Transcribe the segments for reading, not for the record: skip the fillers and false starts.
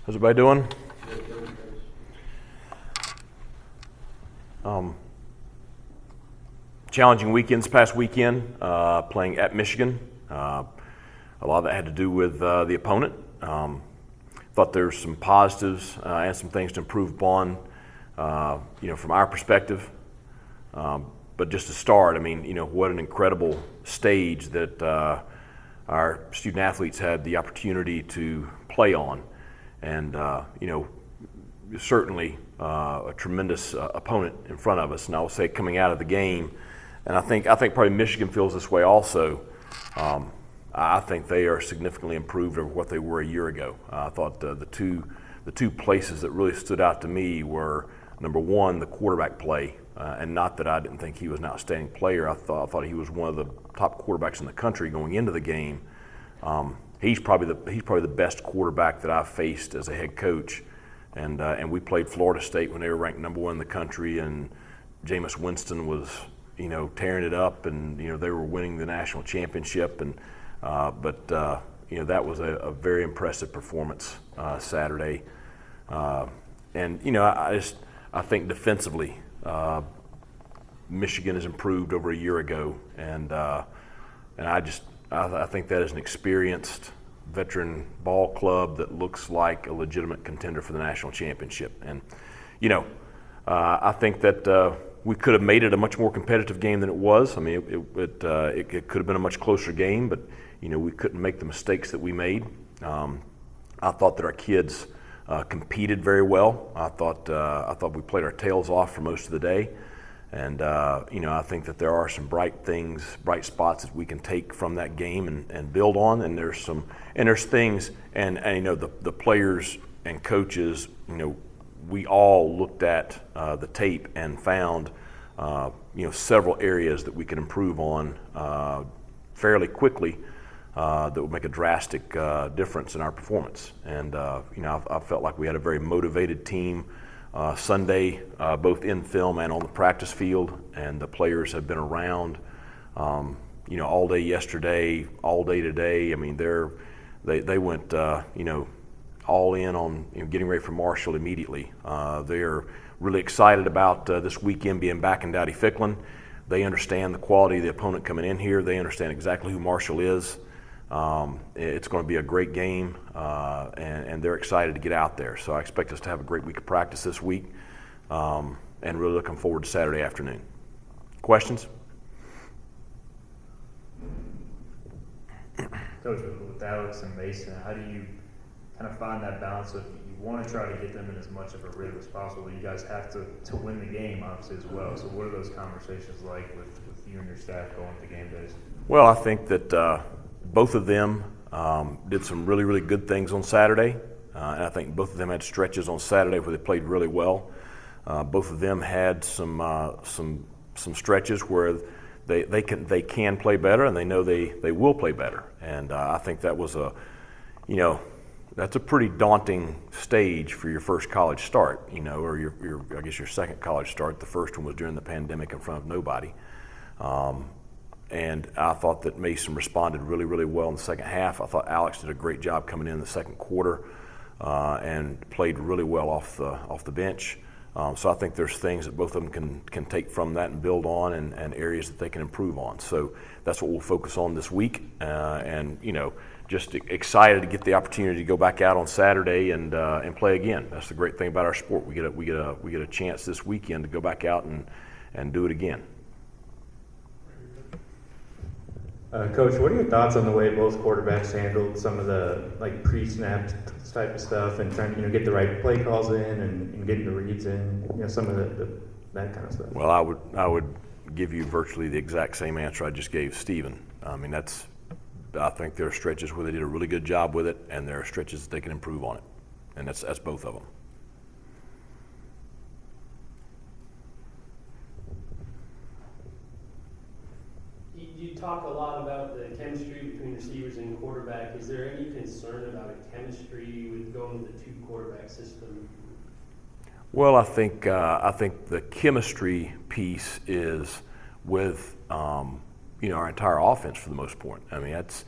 How's everybody doing? Challenging weekends past weekend, playing at Michigan. A lot of that had to do with the opponent. Thought there's some positives and some things to improve upon, from our perspective. But just to start, what an incredible stage that our student athletes had the opportunity to play on. And, certainly a tremendous opponent in front of us. And I will say coming out of the game, and I think probably Michigan feels this way also. I think they are significantly improved over what they were a year ago. I thought the two places that really stood out to me were, number one, the quarterback play. And not that I didn't think he was an outstanding player. I thought he was one of the top quarterbacks in the country going into the game. He's probably the best quarterback that I've faced as a head coach. And we played Florida State when they were ranked number one in the country, and Jameis Winston was tearing it up, and they were winning the national championship. And that was a very impressive performance Saturday. And I think defensively, Michigan has improved over a year ago, and I think that is an experienced veteran ball club that looks like a legitimate contender for the national championship. And I think that we could have made it a much more competitive game than it was. It could have been a much closer game, but we couldn't make the mistakes that we made. I thought that our kids competed very well. I thought we played our tails off for most of the day, and I think that there are some bright spots that we can take from that game and build on. And there's things, and the players and coaches, we all looked at the tape and found several areas that we could improve on fairly quickly. That would make a drastic difference in our performance. And I felt like we had a very motivated team Sunday, both in film and on the practice field. And the players have been around, all day yesterday, all day today. They went, all in on getting ready for Marshall immediately. They're really excited about this weekend being back in Dowdy-Ficklin. They understand the quality of the opponent coming in here. They understand exactly who Marshall is. It's going to be a great game, and they're excited to get out there. So I expect us to have a great week of practice this week, and really looking forward to Saturday afternoon. Questions? Coach, with Alex and Mason, how do you kind of find that balance of you want to try to get them in as much of a rhythm as possible? You guys have to win the game, obviously, as well. So what are those conversations like with you and your staff going to game days? Well, I think that both of them did some really, really good things on Saturday. And I think both of them had stretches on Saturday where they played really well. Both of them had some stretches where they can play better, and they know they will play better. And I think that was that's a pretty daunting stage for your first college start, or your second college start. The first one was during the pandemic in front of nobody. And I thought that Mason responded really, really well in the second half. I thought Alex did a great job coming in the second quarter and played really well off the bench. So I think there's things that both of them can take from that and build on, and areas that they can improve on. So that's what we'll focus on this week. And just excited to get the opportunity to go back out on Saturday and play again. That's the great thing about our sport. We get a chance this weekend to go back out and do it again. Coach, what are your thoughts on the way both quarterbacks handled some of the pre-snap type of stuff and trying to get the right play calls in and getting the reads in, some of that kind of stuff? Well, I would give you virtually the exact same answer I just gave Stephen. I think there are stretches where they did a really good job with it, and there are stretches that they can improve on it, and that's both of them. You talk a lot about the chemistry between receivers and quarterback. Is there any concern about a chemistry with going to the two quarterback system? Well, I think the chemistry piece is with our entire offense for the most part. That's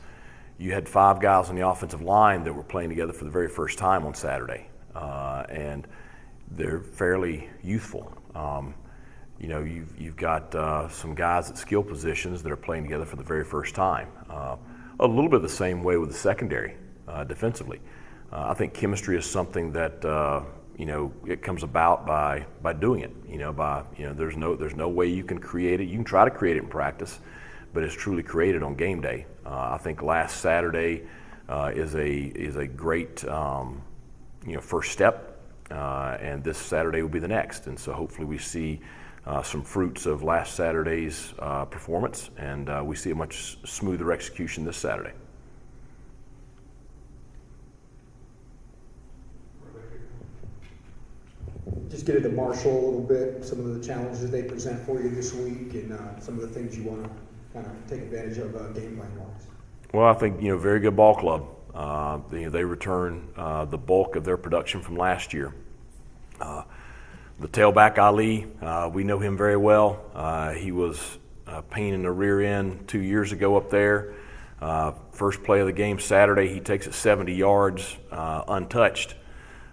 you had 5 guys on the offensive line that were playing together for the very first time on Saturday, and they're fairly youthful. You've got some guys at skill positions that are playing together for the very first time. A little bit the same way with the secondary defensively. I think chemistry is something that it comes about by doing it. There's no way you can create it. You can try to create it in practice, but it's truly created on game day. I think last Saturday is a great first step, and this Saturday will be the next. And so hopefully we see some fruits of last Saturday's performance, and we see a much smoother execution this Saturday. Just get into Marshall a little bit, some of the challenges they present for you this week, and some of the things you want to kind of take advantage of game plan wise. Well, I think very good ball club. They return the bulk of their production from last year. The tailback Ali, we know him very well. He was a pain in the rear end 2 years ago up there. First play of the game Saturday, he takes it 70 yards untouched.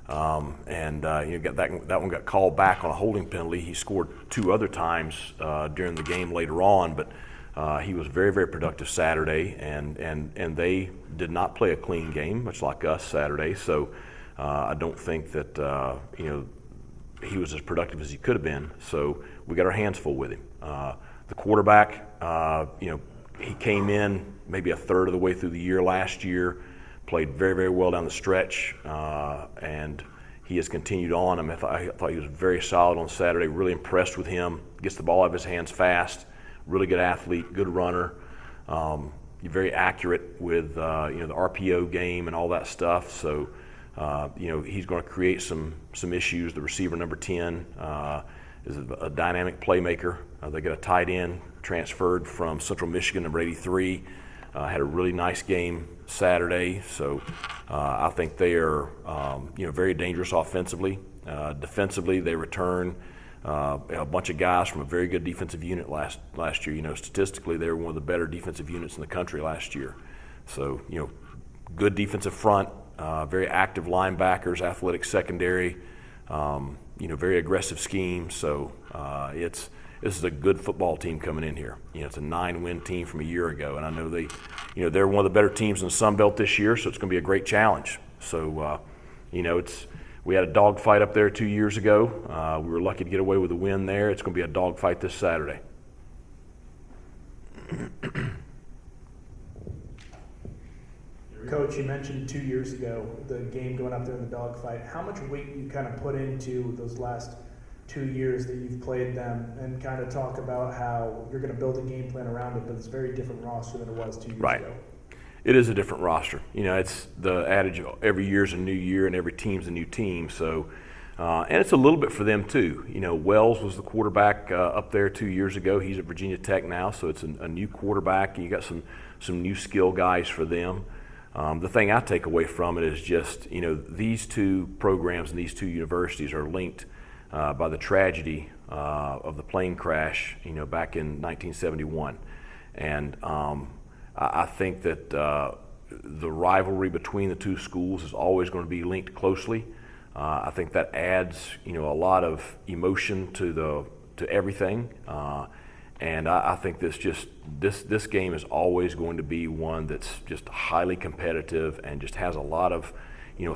That one got called back on a holding penalty. He scored 2 other times during the game later on, but he was very, very productive Saturday, and they did not play a clean game, much like us Saturday. So I don't think that he was as productive as he could have been. So we got our hands full with him. The quarterback, he came in maybe a third of the way through the year last year. Played very, very well down the stretch, and he has continued on. I thought he was very solid on Saturday. Really impressed with him. Gets the ball out of his hands fast. Really good athlete, good runner. Very accurate with the RPO game and all that stuff. So he's going to create some issues. The receiver number 10 is a dynamic playmaker. They got a tight end transferred from Central Michigan, number 83. Had a really nice game Saturday, so I think they are very dangerous offensively. Defensively, they return a bunch of guys from a very good defensive unit last year. Statistically, they were one of the better defensive units in the country last year. So good defensive front, very active linebackers, athletic secondary, very aggressive scheme. So this is a good football team coming in here. It's a 9-win team from a year ago, and I know they're one of the better teams in the Sun Belt this year, so it's going to be a great challenge. So, we had a dogfight up there 2 years ago. We were lucky to get away with a win there. It's going to be a dogfight this Saturday. Coach, you mentioned 2 years ago the game going up there in the dogfight. How much weight you kind of put into those last 2 years that you've played them, and kind of talk about how you're going to build a game plan around it, but it's a very different roster than it was 2 years ago. It is a different roster. It's the adage of every year's a new year and every team's a new team. So, and it's a little bit for them too. Wells was the quarterback up there 2 years ago. He's at Virginia Tech now, so it's a new quarterback. You got some new skill guys for them. The thing I take away from it is just these two programs and these two universities are linked by the tragedy of the plane crash, back in 1971. And I think that the rivalry between the two schools is always going to be linked closely. I think that adds, a lot of emotion to everything. And I think this game is always going to be one that's just highly competitive and just has a lot of,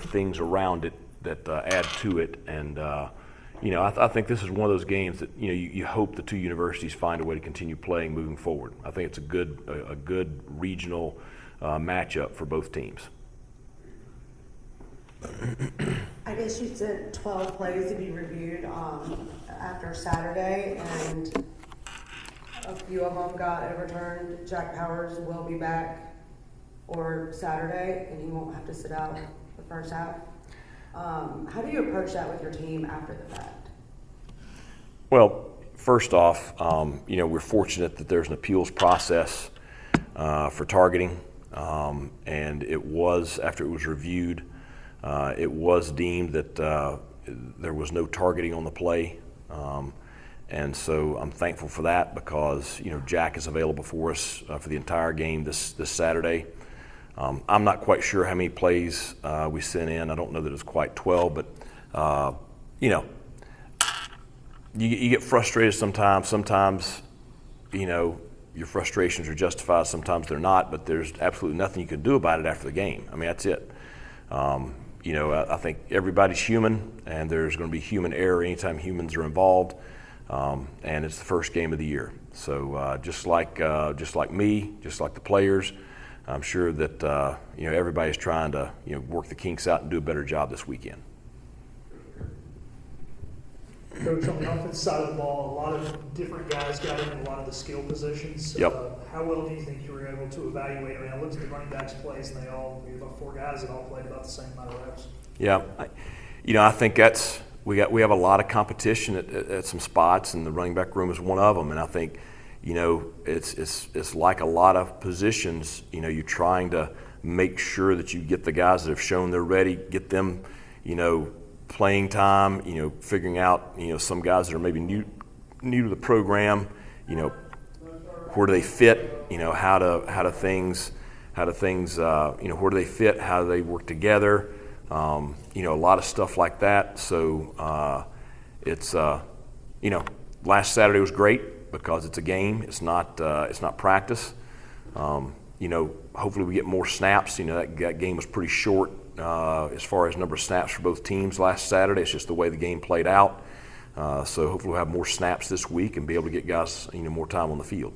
things around it that add to it. And I think this is one of those games that you hope the two universities find a way to continue playing moving forward. I think it's a good regional matchup for both teams. I guess you said 12 plays to be reviewed after Saturday, and a few of them got overturned. Jack Powers will be back for Saturday, and he won't have to sit out the first half. How do you approach that with your team after the fact? Well, first off, we're fortunate that there's an appeals process for targeting, and it was, after it was reviewed, it was deemed that there was no targeting on the play, and so I'm thankful for that because Jack is available for us for the entire game this Saturday. I'm not quite sure how many plays we sent in. I don't know that it's quite 12, but you know, you get frustrated sometimes. Sometimes, you know, your frustrations are justified. Sometimes they're not. But there's absolutely nothing you can do about it after the game. I mean, that's it. You know, I think everybody's human, and there's going to be human error anytime humans are involved. And it's the first game of the year. So just like me, just like the players, I'm sure that you know, everybody's trying to, you know, work the kinks out and do a better job this weekend. Coach, on the offensive side of the ball, a lot of different guys got in a lot of the skill positions. Yep. How well do you think you were able to evaluate? I mean, I looked at the running backs' plays, and we had about 4 guys that all played about the same amount of reps. Yeah, you know, I think we have a lot of competition at some spots, and the running back room is one of them. And I think, you know, it's like a lot of positions. You know, you're trying to make sure that you get the guys that have shown they're ready, get them, you know, playing time. You know, figuring out, you know, some guys that are maybe new to the program. You know, where do they fit? You know, how do things you know, where do they fit? How do they work together? You know, a lot of stuff like that. So it's you know, last Saturday was great because it's a game. It's not practice. You know, hopefully we get more snaps. You know, that game was pretty short as far as number of snaps for both teams last Saturday. It's just the way the game played out. So hopefully we'll have more snaps this week and be able to get guys, you know, more time on the field.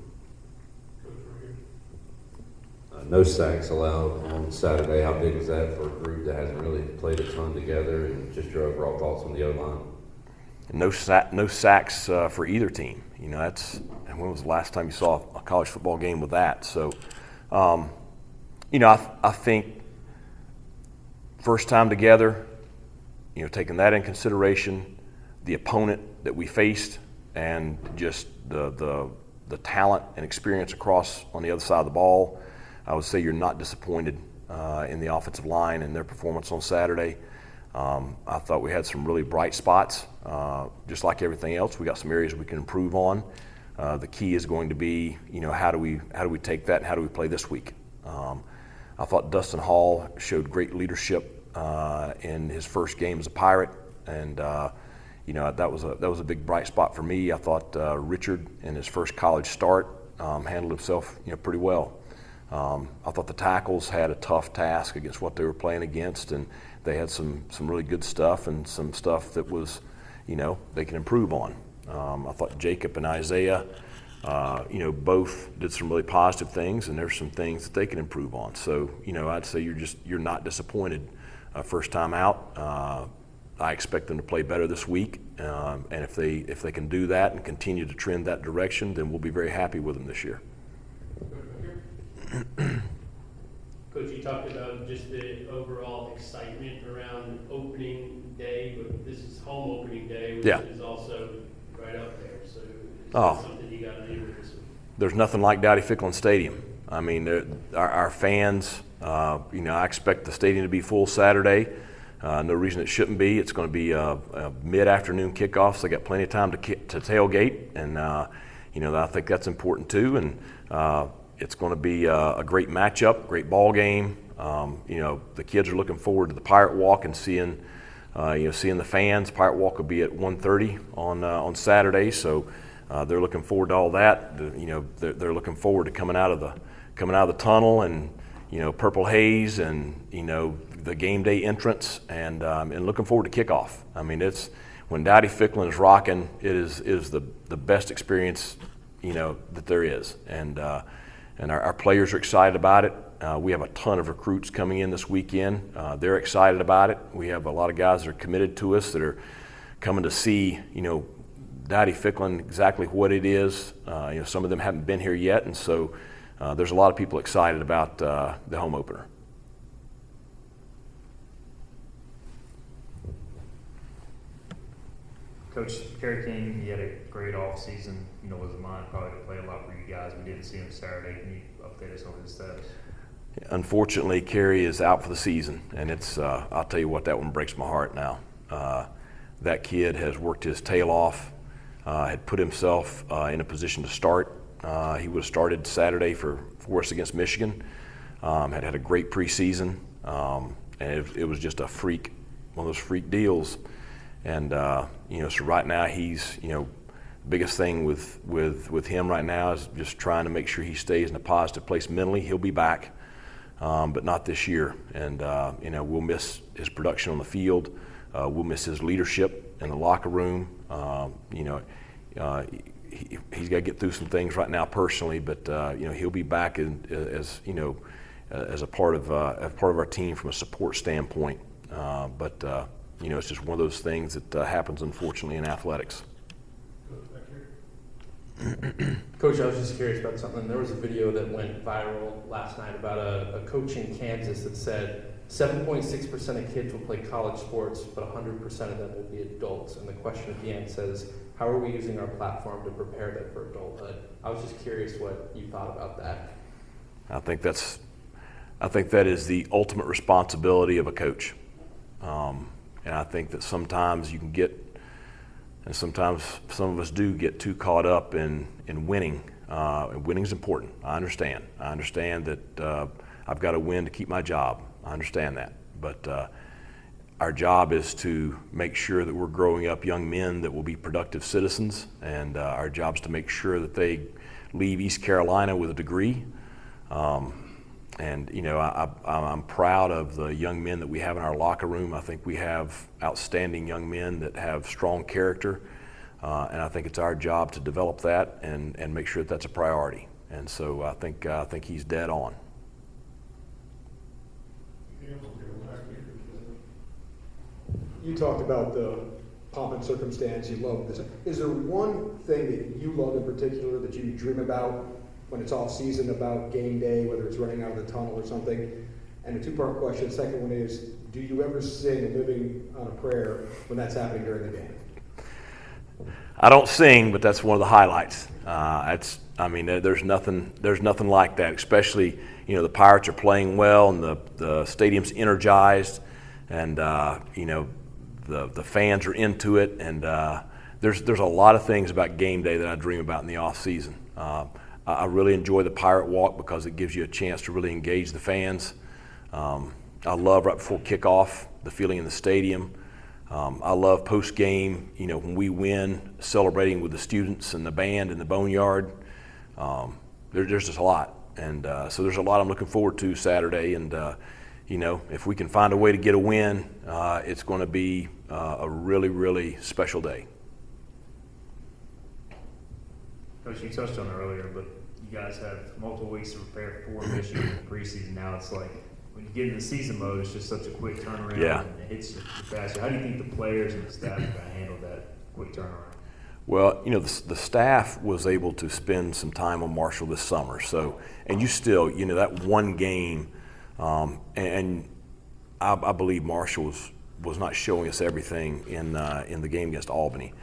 No sacks allowed on Saturday. How big is that for a group that hasn't really played a ton together? And just your overall thoughts on the O-line? No sacks for either team. You know, and when was the last time you saw a college football game with that? So, you know, I think first time together, you know, taking that in consideration, the opponent that we faced, and just the talent and experience across on the other side of the ball, I would say you're not disappointed in the offensive line and their performance on Saturday. I thought we had some really bright spots. Just like everything else, we got some areas we can improve on. The key is going to be, you know, how do we take that and how do we play this week? I thought Dustin Hall showed great leadership in his first game as a Pirate, and you know, that was a big bright spot for me. I thought Richard in his first college start handled himself, you know, pretty well. I thought the tackles had a tough task against what they were playing against, and they had some really good stuff and some stuff that was, you know, they can improve on. I thought Jacob and Isaiah, you know, both did some really positive things, and there's some things that they can improve on. So, you know, I'd say you're not disappointed first time out. I expect them to play better this week, and if they can do that and continue to trend that direction, then we'll be very happy with them this year. Coach, you talked about just the overall excitement around opening day, but this is home opening day, which is also right up there. So it's something you got to deal with this week. There's nothing like Dowdy-Ficklin Stadium. I mean, our fans, you know, I expect the stadium to be full Saturday. No reason it shouldn't be. It's going to be a mid-afternoon kickoff, so they got plenty of time to tailgate, and you know, I think that's important too. And it's going to be a great matchup, great ball game. You know, the kids are looking forward to the Pirate Walk and seeing the fans. Pirate Walk will be at 1:30 on Saturday, so they're looking forward to all that. You know, they're looking forward to coming out of the tunnel and, you know, purple haze and, you know, the game day entrance and looking forward to kickoff. I mean, it's when Dowdy-Ficklin is rocking, it is the best experience, you know, that there is, and our players are excited about it. We have a ton of recruits coming in this weekend. They're excited about it. We have a lot of guys that are committed to us that are coming to see, you know, Dowdy-Ficklin, exactly what it is. You know, some of them haven't been here yet, and so there's a lot of people excited about the home opener. Coach Kerry King, he had a great offseason. You know, was in mind probably to play a lot for you guys. We didn't see him Saturday. Can you update us on his status? Unfortunately, Kerry is out for the season, and it's I'll tell you what, that one breaks my heart now. That kid has worked his tail off, had put himself in a position to start. He would have started Saturday for us against Michigan. had a great preseason, and it was just one of those freak deals. And so right now he's, biggest thing with him right now is just trying to make sure he stays in a positive place mentally. He'll be back, but not this year. And we'll miss his production on the field. We'll miss his leadership in the locker room. He's got to get through some things right now personally, but he'll be back as a part of our team from a support standpoint. But it's just one of those things that happens unfortunately in athletics. Coach, I was just curious about something. There was a video that went viral last night about a coach in Kansas that said 7.6% of kids will play college sports, but 100% of them will be adults. And the question at the end says, how are we using our platform to prepare them for adulthood? I was just curious what you thought about that. I think that is the ultimate responsibility of a coach. And I think that sometimes you can get, and sometimes some of us do get too caught up in winning. And winning is important. I understand that I've got to win to keep my job. I understand that. But our job is to make sure that we're growing up young men that will be productive citizens, and our job is to make sure that they leave East Carolina with a degree. I'm proud of the young men that we have in our locker room. I think we have outstanding young men that have strong character, and I think it's our job to develop that and make sure that that's a priority. And so I think he's dead on. You talked about the pomp and circumstance. You love this. Is there one thing that you love in particular that you dream about when it's off season, about game day, whether it's running out of the tunnel or something? And a two-part question. The second one is, do you ever sing Living on a Prayer when that's happening during the game? I don't sing, but that's one of the highlights. There's nothing like that, especially, the Pirates are playing well and the stadium's energized, and the fans are into it, and there's a lot of things about game day that I dream about in the off season. I really enjoy the Pirate Walk because it gives you a chance to really engage the fans. I love right before kickoff, the feeling in the stadium. I love post-game, when we win, celebrating with the students and the band in the Boneyard. There's just a lot. And so there's a lot I'm looking forward to Saturday. And, if we can find a way to get a win, it's going to be a really, really special day. Coach, you touched on it earlier, but you guys have multiple weeks to prepare for Michigan in the preseason. Now it's like when you get into season mode, it's just such a quick turnaround. Yeah. And it hits you fast. So how do you think the players and the staff are going to handle that quick turnaround? Well, the staff was able to spend some time on Marshall this summer. So, and you still, that one game, and I believe Marshall was not showing us everything in the game against Albany.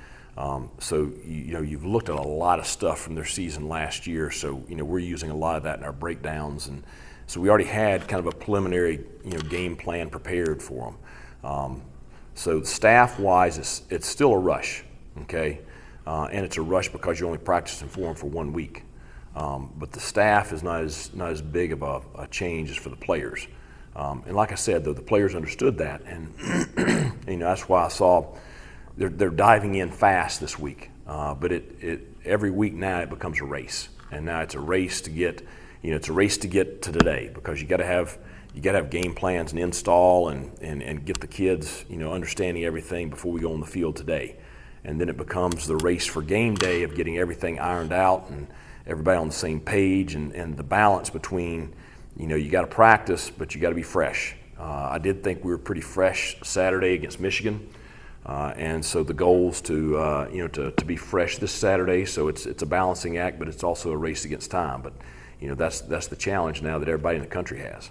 So you've looked at a lot of stuff from their season last year. So we're using a lot of that in our breakdowns, and so we already had kind of a preliminary game plan prepared for them. So staff-wise, it's still a rush, okay, and it's a rush because you're only practicing for them for 1 week. But the staff is not as big of a change as for the players. And like I said, though, the players understood that, and that's why I saw. They're diving in fast this week, but every week now it becomes a race, and now it's a race to get to today, because you got to have game plans and install and get the kids understanding everything before we go on the field today, and then it becomes the race for game day of getting everything ironed out and everybody on the same page, and the balance between you got to practice but you got to be fresh. I did think we were pretty fresh Saturday against Michigan. And so the goal's to be fresh this Saturday. So it's a balancing act, but it's also a race against time. But that's the challenge now that everybody in the country has.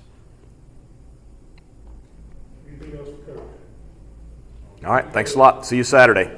Anything else for Coach? All right, thanks a lot. See you Saturday.